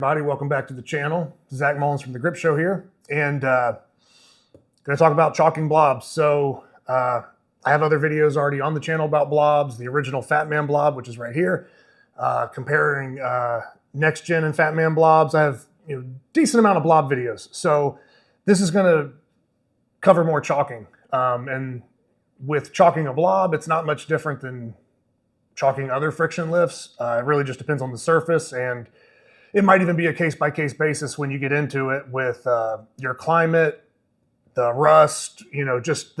Everybody, welcome back to the channel. Zach Mullins from the Grip Show here, and going to talk about chalking blobs. So I have other videos already on the channel about blobs. The original Fat Man blob, which is right here, comparing next gen and Fat Man blobs. I have decent amount of blob videos. So this is going to cover more chalking, and with chalking a blob, it's not much different than chalking other friction lifts. It really just depends on the surface, and it might even be a case-by-case basis when you get into it with your climate, the rust, just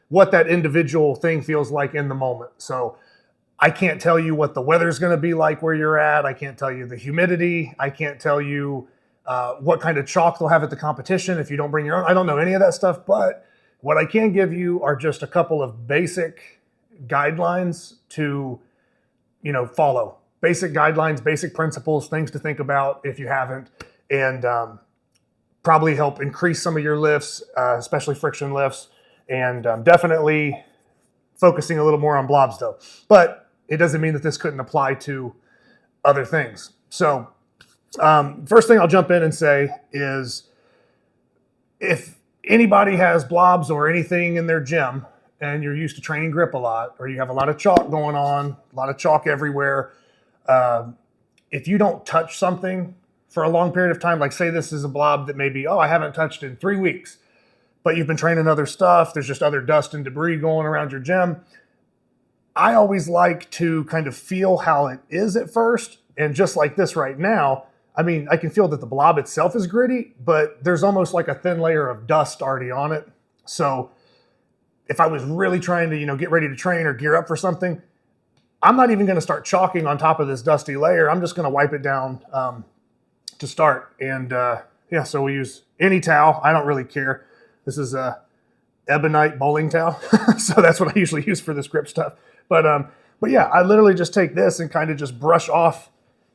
what that individual thing feels like in the moment. So I can't tell you what the weather's going to be like where you're at. I can't tell you the humidity. I can't tell you what kind of chalk they'll have at the competition if you don't bring your own. I don't know any of that stuff, but what I can give you are just a couple of basic guidelines to, follow. Basic guidelines, basic principles, things to think about if you haven't, and probably help increase some of your lifts, especially friction lifts, and definitely focusing a little more on blobs though. But it doesn't mean that this couldn't apply to other things. So first thing I'll jump in and say is if anybody has blobs or anything in their gym and you're used to training grip a lot, or you have a lot of chalk going on, a lot of chalk everywhere, if you don't touch something for a long period of time, like say this is a blob that maybe, I haven't touched in 3 weeks, but you've been training other stuff, there's just other dust and debris going around your gym. I always like to kind of feel how it is at first. And just like this right now, I can feel that the blob itself is gritty, but there's almost like a thin layer of dust already on it. So if I was really trying to, get ready to train or gear up for something, I'm not even going to start chalking on top of this dusty layer. I'm just going to wipe it down to start. And so we use any towel. I don't really care. This is a ebonite bowling towel. So that's what I usually use for this grip stuff. But yeah, I literally just take this and kind of just brush off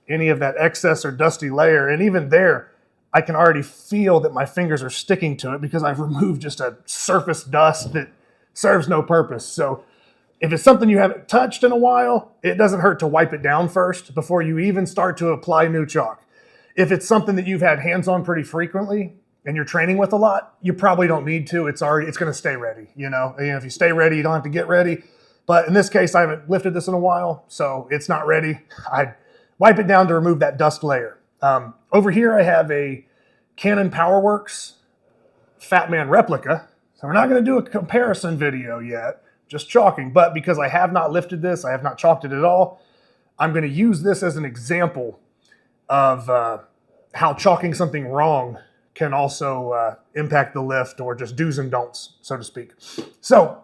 any of that excess or dusty layer. And even there, I can already feel that my fingers are sticking to it because I've removed just a surface dust that serves no purpose. So if it's something you haven't touched in a while, it doesn't hurt to wipe it down first before you even start to apply new chalk. If it's something that you've had hands on pretty frequently and you're training with a lot, you probably don't need to. It's going to stay ready. If you stay ready, you don't have to get ready. But in this case, I haven't lifted this in a while, so it's not ready. I wipe it down to remove that dust layer. Over here, I have a Canon PowerWorks Fat Man replica. So we're not going to do a comparison video yet, just chalking, but because I have not lifted this, I have not chalked it at all, I'm going to use this as an example of how chalking something wrong can also impact the lift, or just do's and don'ts, so to speak. So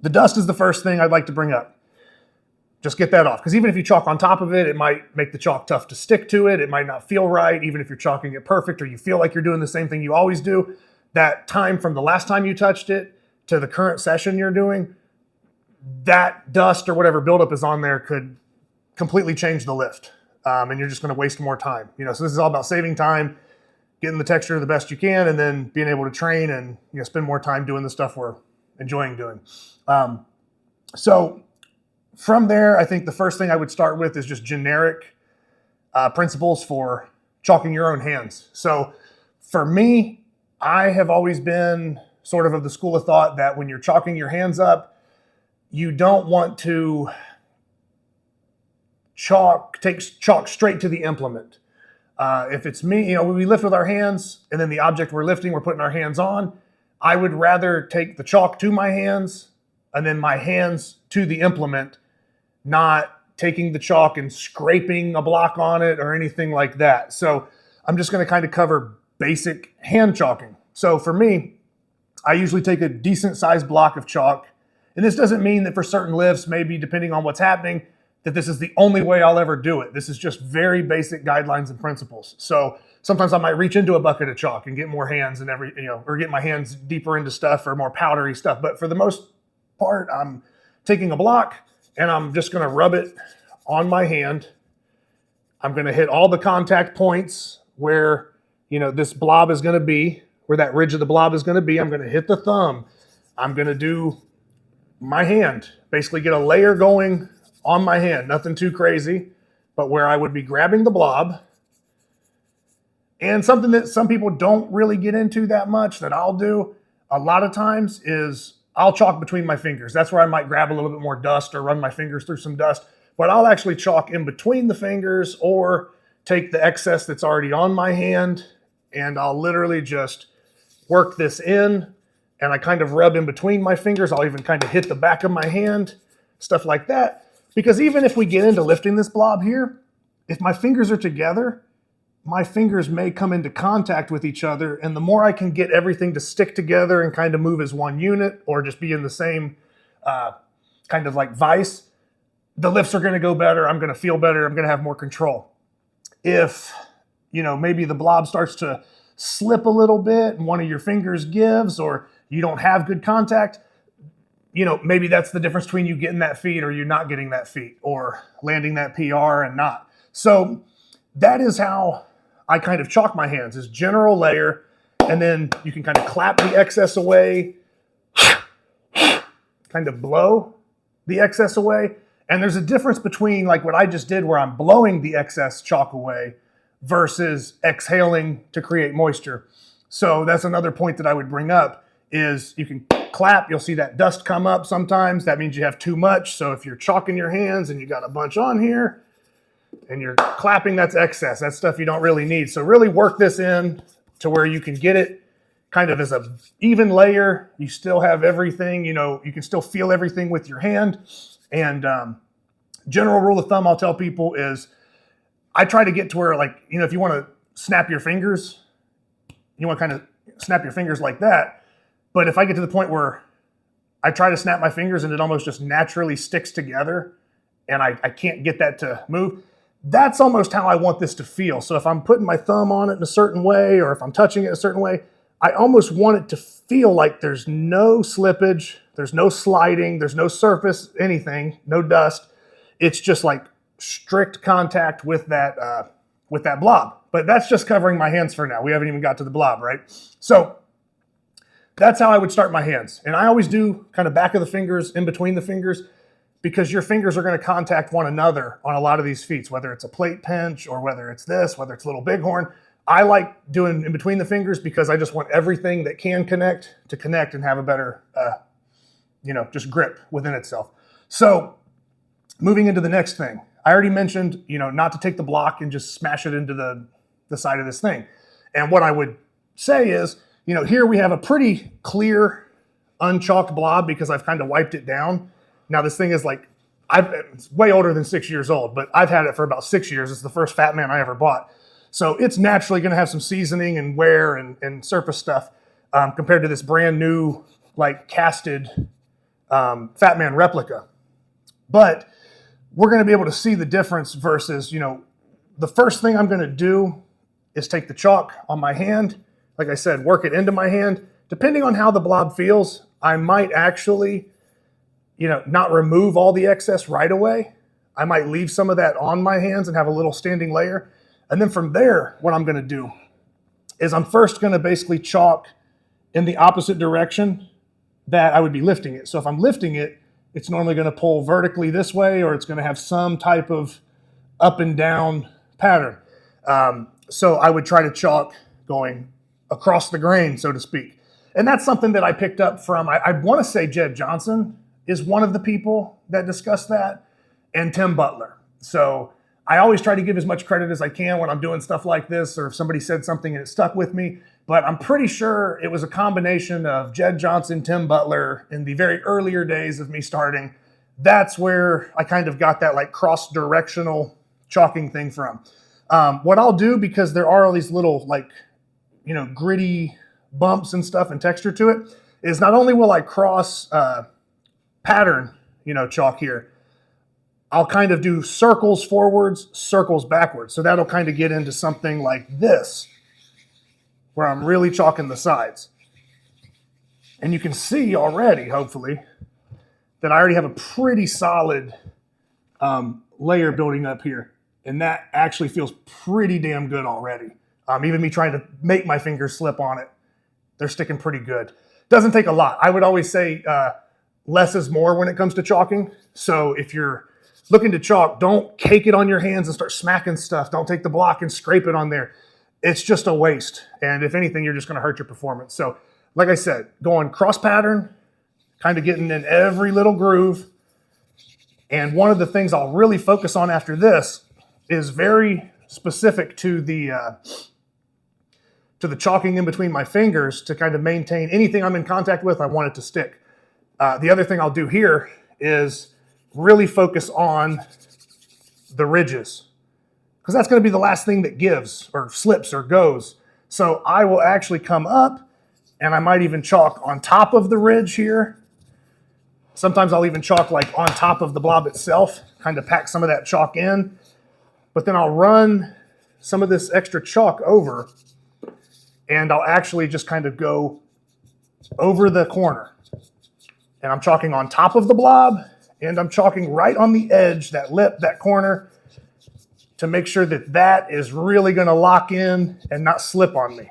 the dust is the first thing I'd like to bring up. Just get that off, because even if you chalk on top of it, it might make the chalk tough to stick to it. It might not feel right, even if you're chalking it perfect, or you feel like you're doing the same thing you always do. That time from the last time you touched it to the current session you're doing, that dust or whatever buildup is on there could completely change the lift. And you're just going to waste more time. So this is all about saving time, getting the texture the best you can, and then being able to train and spend more time doing the stuff we're enjoying doing. So from there, I think the first thing I would start with is just generic principles for chalking your own hands. So for me, I have always been sort of the school of thought that when you're chalking your hands up, you don't want to take chalk straight to the implement. If it's me, when we lift with our hands and then the object we're lifting, we're putting our hands on, I would rather take the chalk to my hands and then my hands to the implement, not taking the chalk and scraping a block on it or anything like that. So I'm just going to kind of cover basic hand chalking. So for me, I usually take a decent sized block of chalk. And this doesn't mean that for certain lifts, maybe depending on what's happening, that this is the only way I'll ever do it. This is just very basic guidelines and principles. So sometimes I might reach into a bucket of chalk and get more hands and or get my hands deeper into stuff or more powdery stuff. But for the most part, I'm taking a block and I'm just going to rub it on my hand. I'm going to hit all the contact points where, this blob is going to be, where that ridge of the blob is going to be. I'm going to hit the thumb. I'm going to do my hand, basically get a layer going on my hand, nothing too crazy, but where I would be grabbing the blob And something that some people don't really get into that much that I'll do a lot of times is I'll chalk between my fingers. That's where I might grab a little bit more dust or run my fingers through some dust. But I'll actually chalk in between the fingers or take the excess that's already on my hand and I'll literally just work this in and I kind of rub in between my fingers. I'll even kind of hit the back of my hand, stuff like that. Because even if we get into lifting this blob here, if my fingers are together, my fingers may come into contact with each other. And the more I can get everything to stick together and kind of move as one unit or just be in the same kind of like vise, the lifts are going to go better. I'm going to feel better. I'm going to have more control. If, you know, maybe the blob starts to slip a little bit and one of your fingers gives or you don't have good contact, you know, maybe that's the difference between you getting that feed or you not getting that feed or landing that PR and not. So that is how I kind of chalk my hands, is general layer, and then you can kind of clap the excess away, kind of blow the excess away. And there's a difference between like what I just did where I'm blowing the excess chalk away versus exhaling to create moisture. So that's another point that I would bring up is you can clap, you'll see that dust come up sometimes. That means you have too much. So if you're chalking your hands and you got a bunch on here and you're clapping, that's excess. That's stuff you don't really need. So really work this in to where you can get it kind of as a even layer. You still have everything, you know, you can still feel everything with your hand. And general rule of thumb I'll tell people is I try to get to where, like, you know, if you want to snap your fingers, you want to kind of snap your fingers like that. But if I get to the point where I try to snap my fingers and it almost just naturally sticks together and I can't get that to move, that's almost how I want this to feel. So if I'm putting my thumb on it in a certain way or if I'm touching it a certain way, I almost want it to feel like there's no slippage, there's no sliding, there's no surface, anything, no dust. It's just like strict contact with that blob. But that's just covering my hands for now. We haven't even got to the blob, right? So that's how I would start my hands. And I always do kind of back of the fingers, in between the fingers, because your fingers are going to contact one another on a lot of these feats, whether it's a plate pinch or whether it's this, whether it's little bighorn. I like doing in between the fingers because I just want everything that can connect to connect and have a better, you know, just grip within itself. So moving into the next thing, I already mentioned, you know, not to take the block and just smash it into the side of this thing. And what I would say is, you know, here we have a pretty clear, unchalked blob because I've kind of wiped it down. Now this thing is like, it's way older than 6 years old, but I've had it for about 6 years. It's the first Fat Man I ever bought. So it's naturally going to have some seasoning and wear and surface stuff compared to this brand new, like casted Fat Man replica. But we're going to be able to see the difference versus, you know, the first thing I'm going to do is take the chalk on my hand. Like I said, work it into my hand. Depending on how the blob feels, I might actually, you know, not remove all the excess right away. I might leave some of that on my hands and have a little standing layer. And then from there, what I'm going to do is I'm first going to basically chalk in the opposite direction that I would be lifting it. So if I'm lifting it, it's normally going to pull vertically this way, or it's going to have some type of up and down pattern. So I would try to chalk going across the grain, so to speak. And that's something that I picked up from, I want to say Jed Johnson is one of the people that discussed that, and Tim Butler. So I always try to give as much credit as I can when I'm doing stuff like this, or if somebody said something and it stuck with me. But I'm pretty sure it was a combination of Jed Johnson, Tim Butler in the very earlier days of me starting. That's where I kind of got that like cross-directional chalking thing from. What I'll do, because there are all these little like, you know, gritty bumps and stuff and texture to it, is not only will I cross pattern, you know, chalk here, I'll kind of do circles forwards, circles backwards. So that'll kind of get into something like this, where I'm really chalking the sides. And you can see already, hopefully, that I already have a pretty solid layer building up here. And that actually feels pretty damn good already. Even me trying to make my fingers slip on it, they're sticking pretty good. Doesn't take a lot. I would always say less is more when it comes to chalking. So if you're looking to chalk, don't cake it on your hands and start smacking stuff. Don't take the block and scrape it on there. it's just a waste. And if anything, you're just going to hurt your performance. So like I said, going cross pattern, kind of getting in every little groove. And one of the things I'll really focus on after this is very specific to the chalking in between my fingers to kind of maintain anything I'm in contact with. I want it to stick. The other thing I'll do here is really focus on the ridges, because that's going to be the last thing that gives or slips or goes. So I will actually come up and I might even chalk on top of the ridge here. Sometimes I'll even chalk like on top of the blob itself, kind of pack some of that chalk in. But then I'll run some of this extra chalk over, and I'll actually just kind of go over the corner. And I'm chalking on top of the blob, and I'm chalking right on the edge, that lip, that corner, to make sure that that is really going to lock in and not slip on me.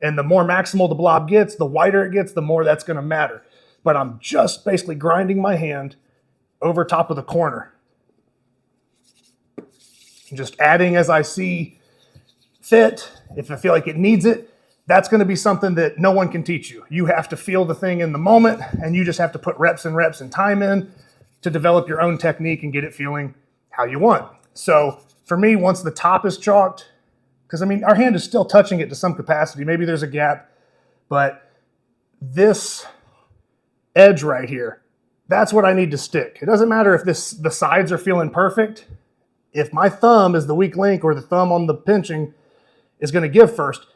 And the more maximal the blob gets, the wider it gets, the more that's going to matter. But I'm just basically grinding my hand over top of the corner. And just adding as I see fit. If I feel like it needs it, that's going to be something that no one can teach you. You have to feel the thing in the moment, and you just have to put reps and reps and time in to develop your own technique and get it feeling how you want. So for me, once the top is chalked, because I mean, our hand is still touching it to some capacity. Maybe there's a gap, but this edge right here, that's what I need to stick. It doesn't matter if the sides are feeling perfect. If my thumb is the weak link, or the thumb on the pinching is going to give first,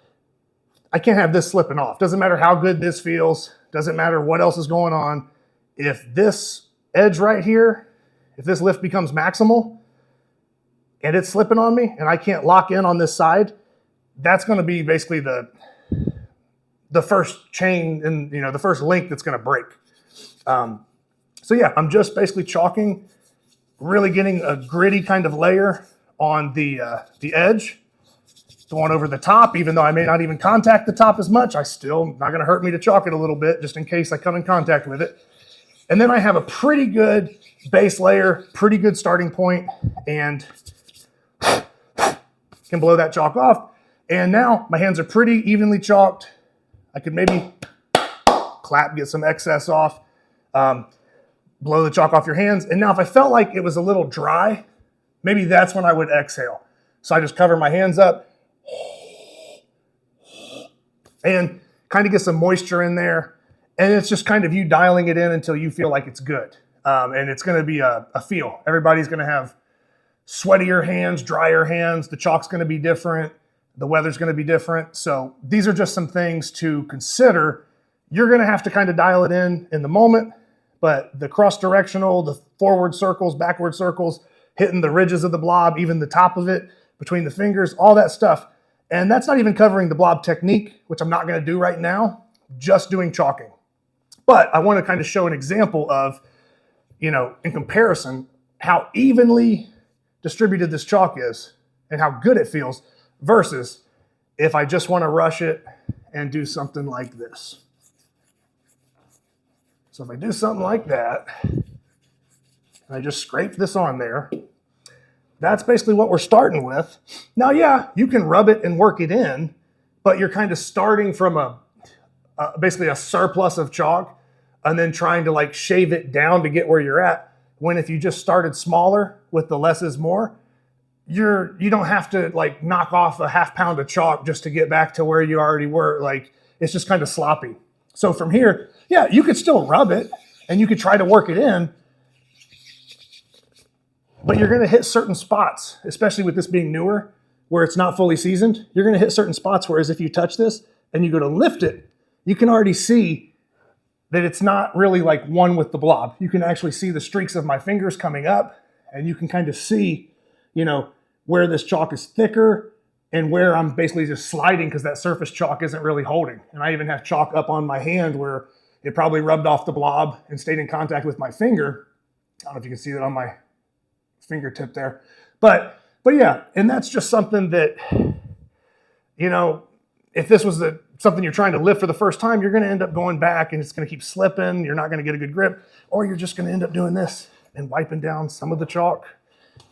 I can't have this slipping off. Doesn't matter how good this feels. Doesn't matter what else is going on. If this edge right here, if this lift becomes maximal and it's slipping on me and I can't lock in on this side, that's going to be basically the first chain and the first link that's going to break. So yeah, I'm just basically chalking, really getting a gritty kind of layer on the edge, going over the top. Even though I may not even contact the top as much, I still not going to hurt me to chalk it a little bit just in case I come in contact with it. And then I have a pretty good base layer, pretty good starting point, and can blow that chalk off. And now my hands are pretty evenly chalked. I could maybe clap, get some excess off. Blow the chalk off your hands. And now if I felt like it was a little dry, maybe that's when I would exhale. So I just cover my hands up and kind of get some moisture in there. And it's just kind of you dialing it in until you feel like it's good. And it's going to be a feel. Everybody's going to have sweatier hands, drier hands. The chalk's going to be different. The weather's going to be different. So these are just some things to consider. You're going to have to kind of dial it in the moment. But the cross-directional, the forward circles, backward circles, hitting the ridges of the blob, even the top of it, between the fingers, all that stuff. And that's not even covering the blob technique, which I'm not going to do right now, just doing chalking. But I want to kind of show an example of, in comparison, how evenly distributed this chalk is and how good it feels versus if I just want to rush it and do something like this. So if I do something like that, and I just scrape this on there, that's basically what we're starting with. Now, yeah, you can rub it and work it in, but you're kind of starting from basically a surplus of chalk and then trying to like shave it down to get where you're at. When if you just started smaller with the less is more, you don't have to like knock off a half pound of chalk just to get back to where you already were. Like it's just kind of sloppy. So from here, yeah, you could still rub it and you could try to work it in, but you're going to hit certain spots, especially with this being newer, where it's not fully seasoned. You're going to hit certain spots, whereas if you touch this and you go to lift it, you can already see that it's not really like one with the blob. You can actually see the streaks of my fingers coming up, and you can kind of see, where this chalk is thicker and where I'm basically just sliding because that surface chalk isn't really holding. And I even have chalk up on my hand where it probably rubbed off the blob and stayed in contact with my finger. I don't know if you can see that on my fingertip there. But yeah, and that's just something that, if this was something you're trying to lift for the first time, you're going to end up going back and it's going to keep slipping. You're not going to get a good grip, or you're just going to end up doing this and wiping down some of the chalk,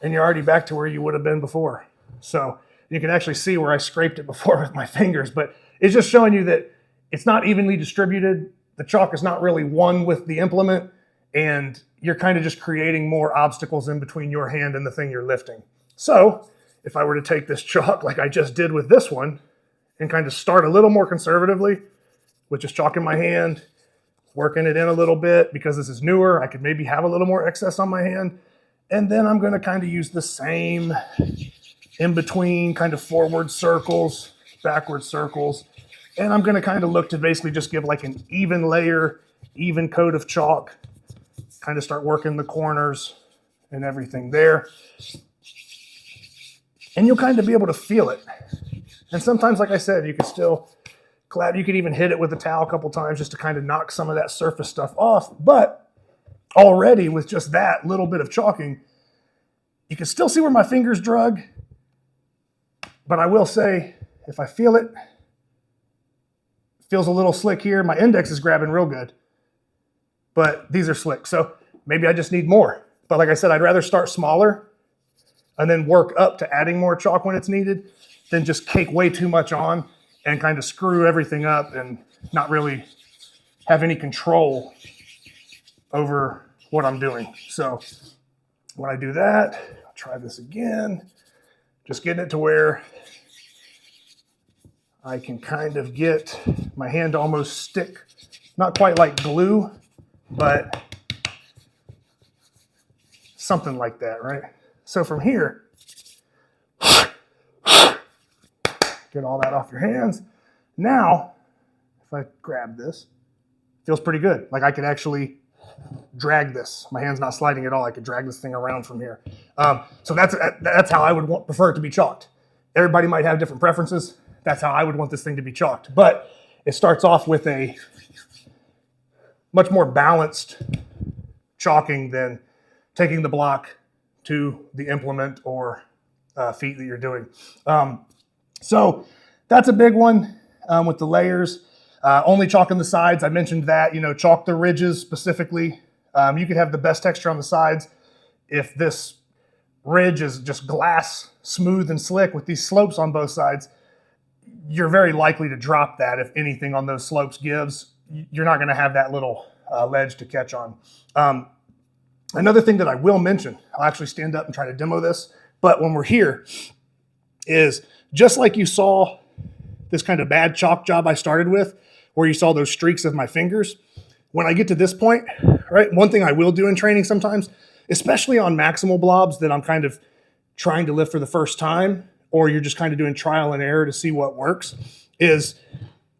and you're already back to where you would have been before. So You can actually see where I scraped it before with my fingers, but it's just showing you that it's not evenly distributed. The chalk is not really one with the implement, and you're kind of just creating more obstacles in between your hand and the thing you're lifting. So if I were to take this chalk like I just did with this one and kind of start a little more conservatively with just chalk in my hand, working it in a little bit because this is newer, I could maybe have a little more excess on my hand. And then I'm going to kind of use the same in between kind of forward circles, backward circles. And I'm going to kind of look to basically just give like an even layer, even coat of chalk, kind of start working the corners and everything there. And you'll kind of be able to feel it. And sometimes, like I said, you can still clap. You could even hit it with a towel a couple times just to kind of knock some of that surface stuff off. But already with just that little bit of chalking, you can still see where my fingers drug. But I will say, if I feel it, feels a little slick here. My index is grabbing real good, but these are slick. So maybe I just need more. But like I said, I'd rather start smaller and then work up to adding more chalk when it's needed than just cake way too much on and kind of screw everything up and not really have any control over what I'm doing. So when I do that, I'll try this again, just getting it to where I can kind of get my hand to almost stick, not quite like glue, but something like that, right? So from here, get all that off your hands. Now, if I grab this, feels pretty good. Like I could actually drag this. My hand's not sliding at all. I could drag this thing around from here. So that's how I would prefer it to be chalked. Everybody might have different preferences. That's how I would want this thing to be chalked. But it starts off with a much more balanced chalking than taking the block to the implement or feet that you're doing. So that's a big one with the layers. Only chalking the sides. I mentioned that, chalk the ridges specifically. You could have the best texture on the sides. If this ridge is just glass, smooth and slick with these slopes on both sides, you're very likely to drop that if anything on those slopes gives. You're not going to have that little ledge to catch on. Another thing that I will mention, I'll actually stand up and try to demo this, but when we're here, is just like you saw this kind of bad chalk job I started with, where you saw those streaks of my fingers, when I get to this point, right, one thing I will do in training sometimes, especially on maximal blobs that I'm kind of trying to lift for the first time, or you're just kind of doing trial and error to see what works, is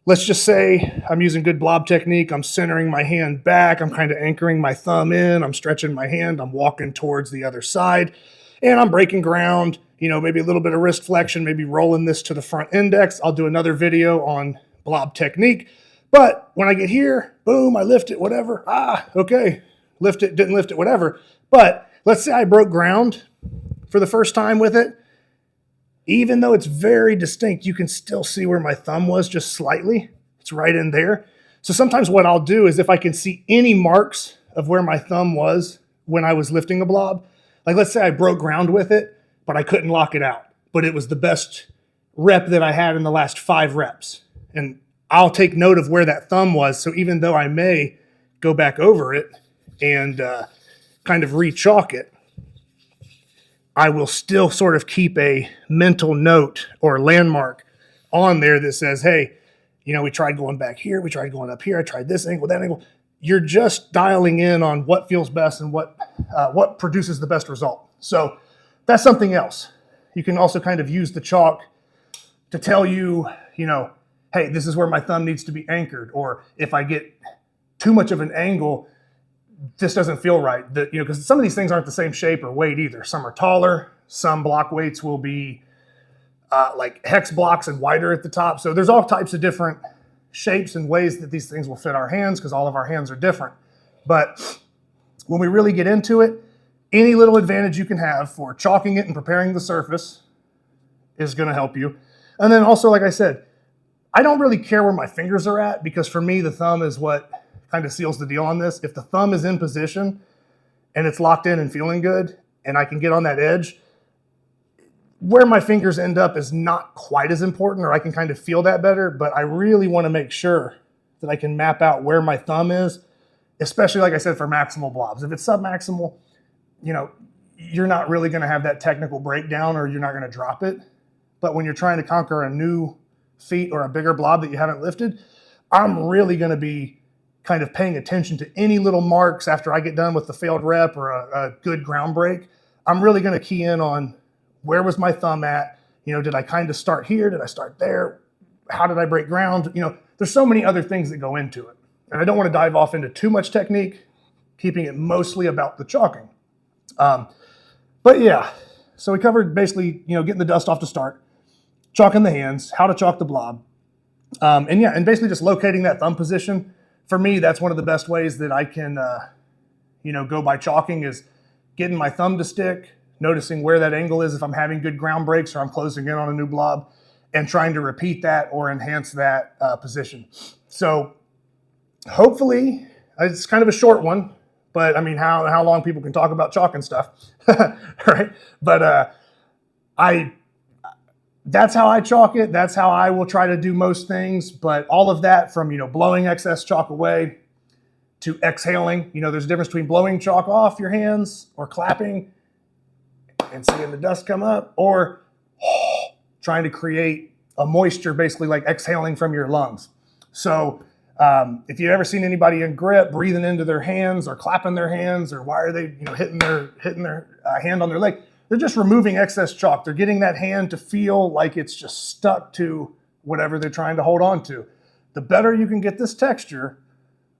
let's just say I'm using good blob technique. I'm centering my hand back. I'm kind of anchoring my thumb in. I'm stretching my hand. I'm walking towards the other side, and I'm breaking ground, maybe a little bit of wrist flexion, maybe rolling this to the front index. I'll do another video on blob technique. But when I get here, boom, I lift it, whatever. Okay, lift it, didn't lift it, whatever. But let's say I broke ground for the first time with it. Even though it's very distinct, you can still see where my thumb was just slightly. It's right in there. So sometimes what I'll do is if I can see any marks of where my thumb was when I was lifting a blob, like let's say I broke ground with it, but I couldn't lock it out. But it was the best rep that I had in the last 5 reps. And I'll take note of where that thumb was. So even though I may go back over it and kind of re-chalk it, I will still sort of keep a mental note or landmark on there that says, hey, we tried going back here. We tried going up here. I tried this angle, that angle. You're just dialing in on what feels best and what produces the best result. So that's something else. You can also kind of use the chalk to tell you, hey, this is where my thumb needs to be anchored. Or if I get too much of an angle, this doesn't feel right. Because some of these things aren't the same shape or weight either. Some are taller. Some block weights will be like hex blocks and wider at the top. So there's all types of different shapes and ways that these things will fit our hands because all of our hands are different. But when we really get into it, any little advantage you can have for chalking it and preparing the surface is going to help you. And then also, like I said, I don't really care where my fingers are at because for me, the thumb is what kind of seals the deal on this. If the thumb is in position and it's locked in and feeling good and I can get on that edge, where my fingers end up is not quite as important, or I can kind of feel that better, but I really want to make sure that I can map out where my thumb is, especially like I said, for maximal blobs. If it's submaximal, you know, you're not really going to have that technical breakdown, or you're not going to drop it. But when you're trying to conquer a new feat or a bigger blob that you haven't lifted, I'm really going to be kind of paying attention to any little marks after I get done with the failed rep or a good ground break. I'm really going to key in on where was my thumb at? You know, did I kind of start here? Did I start there? How did I break ground? You know, there's so many other things that go into it. And I don't want to dive off into too much technique, keeping it mostly about the chalking. But yeah, so we covered basically, you know, getting the dust off to start, chalking the hands, how to chalk the blob. And yeah, and basically just locating that thumb position. For me, that's one of the best ways that I can, you know, go by chalking, is getting my thumb to stick, noticing where that angle is if I'm having good ground breaks or I'm closing in on a new blob, and trying to repeat that or enhance that position. So hopefully, it's kind of a short one, but I mean, how long people can talk about chalk and stuff, right? But that's how I chalk it. That's how I will try to do most things. But all of that, from, you know, blowing excess chalk away to exhaling, you know, there's a difference between blowing chalk off your hands or clapping and seeing the dust come up, or trying to create a moisture, basically like exhaling from your lungs. So if you've ever seen anybody in grip breathing into their hands or clapping their hands, or why are they, you know, hitting their hand on their leg, they're just removing excess chalk. They're getting that hand to feel like it's just stuck to whatever they're trying to hold on to. The better you can get this texture,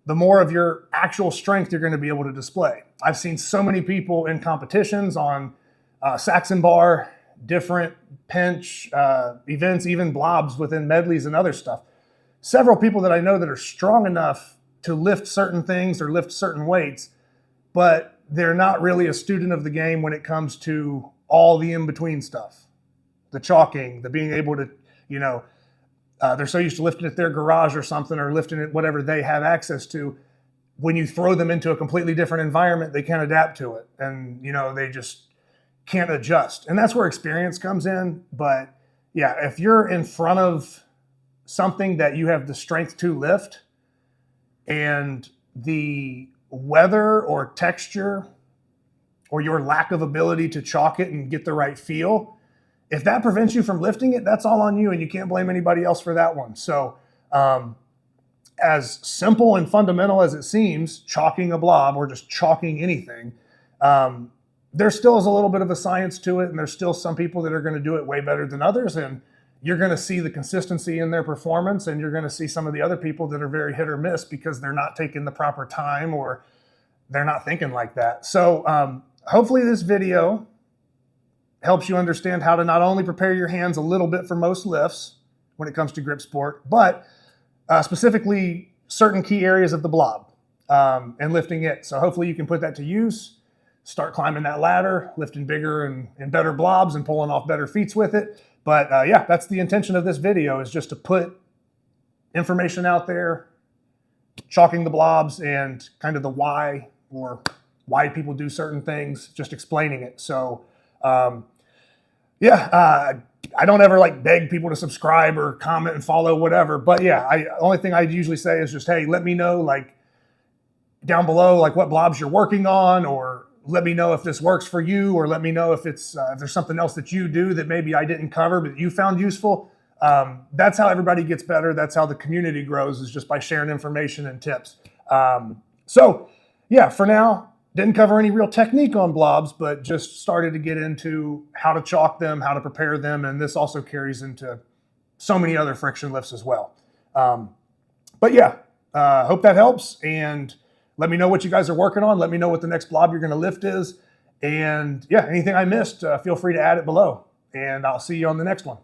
the more of your actual strength you're going to be able to display. I've seen so many people in competitions on Saxon bar, different pinch events, even blobs within medleys and other stuff. Several people that I know that are strong enough to lift certain things or lift certain weights, but they're not really a student of the game when it comes to all the in-between stuff. The chalking, the being able to, you know, they're so used to lifting at their garage or something, or lifting at whatever they have access to. When you throw them into a completely different environment, they can't adapt to it. And, you know, they just can't adjust. And that's where experience comes in. But yeah, if you're in front of something that you have the strength to lift, and the weather or texture or your lack of ability to chalk it and get the right feel, if that prevents you from lifting it, that's all on you, and you can't blame anybody else for that one. So as simple and fundamental as it seems, chalking a blob or just chalking anything, there still is a little bit of a science to it, and there's still some people that are going to do it way better than others, and you're going to see the consistency in their performance, and you're going to see some of the other people that are very hit or miss because they're not taking the proper time, or they're not thinking like that. So hopefully this video helps you understand how to not only prepare your hands a little bit for most lifts when it comes to grip sport, but specifically certain key areas of the blob and lifting it. So hopefully you can put that to use, start climbing that ladder, lifting bigger and better blobs and pulling off better feats with it. But yeah, that's the intention of this video, is just to put information out there, chalking the blobs, and kind of the why, or why people do certain things, just explaining it. So yeah, I don't ever like beg people to subscribe or comment and follow, whatever. But yeah, only thing I usually say is just, hey, let me know like down below, like what blobs you're working on, or let me know if this works for you, or let me know if it's if there's something else that you do that maybe I didn't cover but you found useful. That's how everybody gets better. That's how the community grows, is just by sharing information and tips. So yeah, for now, didn't cover any real technique on blobs, but just started to get into how to chalk them, how to prepare them, and this also carries into so many other friction lifts as well. But yeah, hope that helps, and let me know what you guys are working on. Let me know what the next blob you're going to lift is. And yeah, anything I missed, feel free to add it below. And I'll see you on the next one.